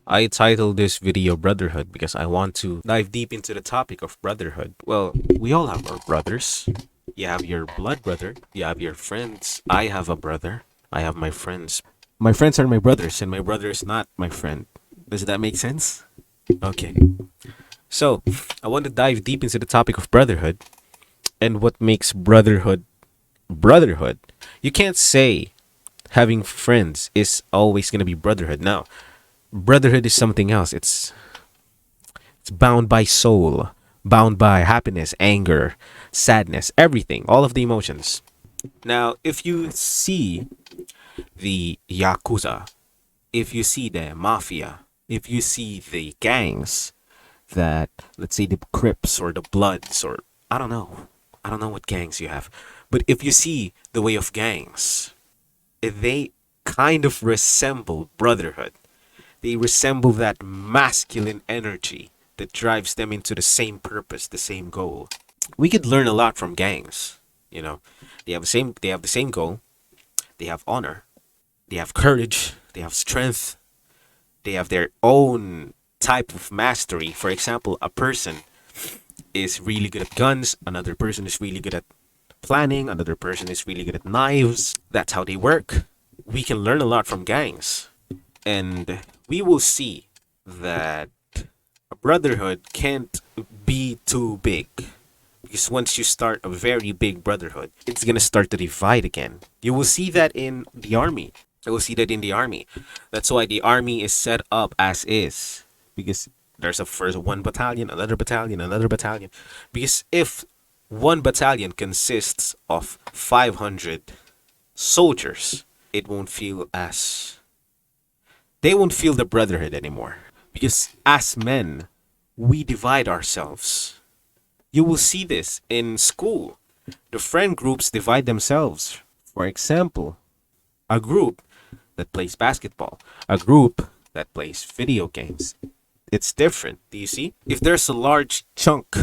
I titled this video Brotherhood because I want to dive deep into the topic of brotherhood. Well, we all have our brothers. You have your blood brother, you have your friends. I have a brother. I have my friends. My friends are my brothers, and my brother is not my friend. Does that make sense? Okay. So, I want to dive deep into the topic of brotherhood and what makes brotherhood. You can't say having friends is always going to be brotherhood. Now, brotherhood is something else. It's bound by soul, bound by happiness, anger, sadness, everything, all of the emotions. Now, if you see the yakuza, if you see the mafia, if you see the gangs that, let's say, the Crips or the Bloods, or I don't know what gangs you have, but if you see the way of gangs, they kind of resemble brotherhood. They resemble that masculine energy that drives them into the same purpose, the same goal. We could learn a lot from gangs. You know, they have the same goal. They have honor. They have courage. They have strength. They have their own type of mastery. For example, a person is really good at guns. Another person is really good at planning. Another person is really good at knives. That's how they work. We can learn a lot from gangs. And we will see that a brotherhood can't be too big. Because once you start a very big brotherhood, it's gonna start to divide again. You will see that in the army. You will see that in the army. That's why the army is set up as is. Because there's a first one battalion, another battalion, another battalion. Because if one battalion consists of 500 soldiers, it won't feel as they won't feel the brotherhood anymore. Because as men, we divide ourselves. You will see this in school. The friend groups divide themselves. For example, a group that plays basketball, a group that plays video games. It's different. Do you see? If there's a large chunk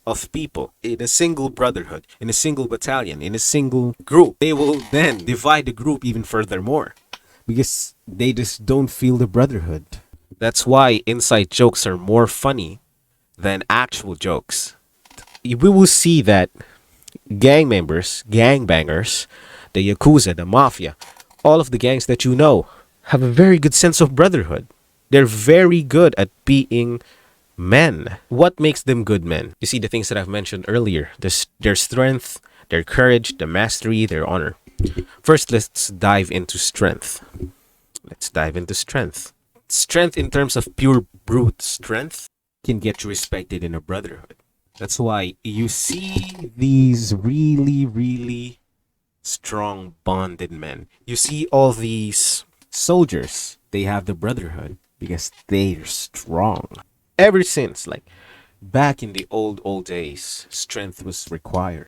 of people in a single brotherhood, in a single battalion, in a single group, they will then divide the group even furthermore because they just don't feel the brotherhood. That's why inside jokes are more funny than actual jokes. We will see that gang members, gang bangers, the yakuza, the mafia, all of the gangs that you know have a very good sense of brotherhood. They're very good at being men. What makes them good men? You see the things that I've mentioned earlier: their strength, their courage, the mastery, their honor. First, let's dive into strength. Let's dive into strength. Strength in terms of pure brute strength can get you respected in a brotherhood. That's why you see these really, really strong bonded men. You see all these soldiers, they have the brotherhood because they're strong. Ever since, like, back in the old days, strength was required.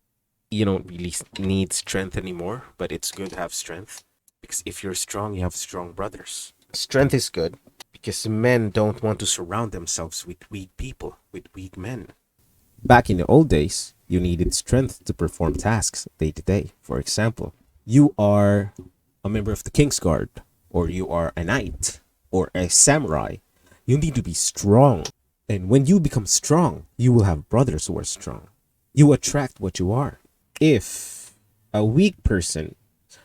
You don't really need strength anymore, but it's good to have strength because if you're strong, you have strong brothers. Strength is good because men don't want to surround themselves with weak people, with weak men. Back in the old days, you needed strength to perform tasks day to day. For example, you are a member of the King's Guard, or you are a knight, or a samurai. You need to be strong. And when you become strong, you will have brothers who are strong. You attract what you are. If a weak person,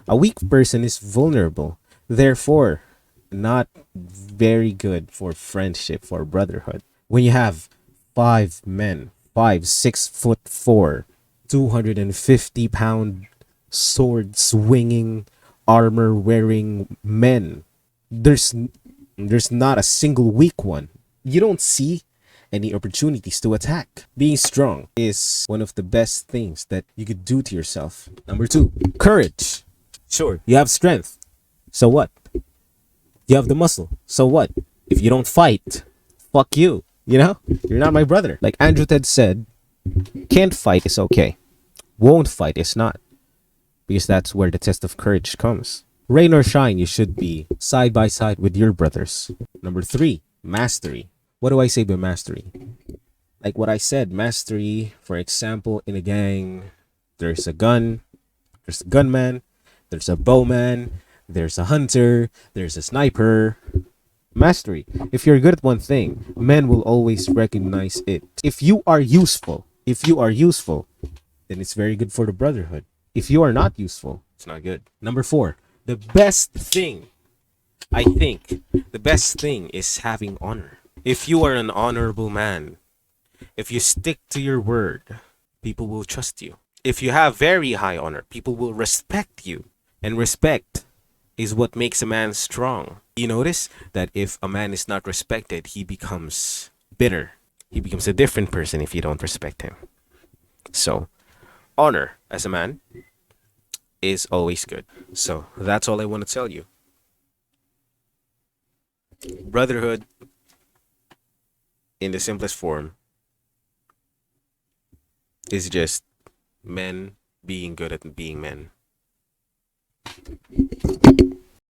a weak person is vulnerable, therefore not very good for friendship, for brotherhood. When you have 5 men, 5, 6'4", 250-pound sword swinging, armor wearing men, there's not a single weak one. You don't see any opportunities to attack. Being strong is one of the best things that you could do to yourself. Number 2, courage. Sure, you have strength. So what? You have the muscle. So what? If you don't fight, fuck you. You know? You're not my brother. Like Andrew Ted said, can't fight is okay. Won't fight is not. Because that's where the test of courage comes. Rain or shine, you should be side by side with your brothers. Number 3, mastery. What do I say by mastery? Like what I said, mastery, for example, in a gang, there's a gun, there's a gunman, there's a bowman, there's a hunter, there's a sniper. Mastery. If you're good at one thing, men will always recognize it. If you are useful, then it's very good for the brotherhood. If you are not useful, it's not good. Number four, the best thing, I think, the best thing is having honor. If you are an honorable man, if you stick to your word, people will trust you. If you have very high honor, people will respect you. And respect is what makes a man strong. You notice that if a man is not respected, he becomes bitter. He becomes a different person if you don't respect him. So, honor as a man is always good. So, that's all I want to tell you. Brotherhood, in the simplest form, is just men being good at being men.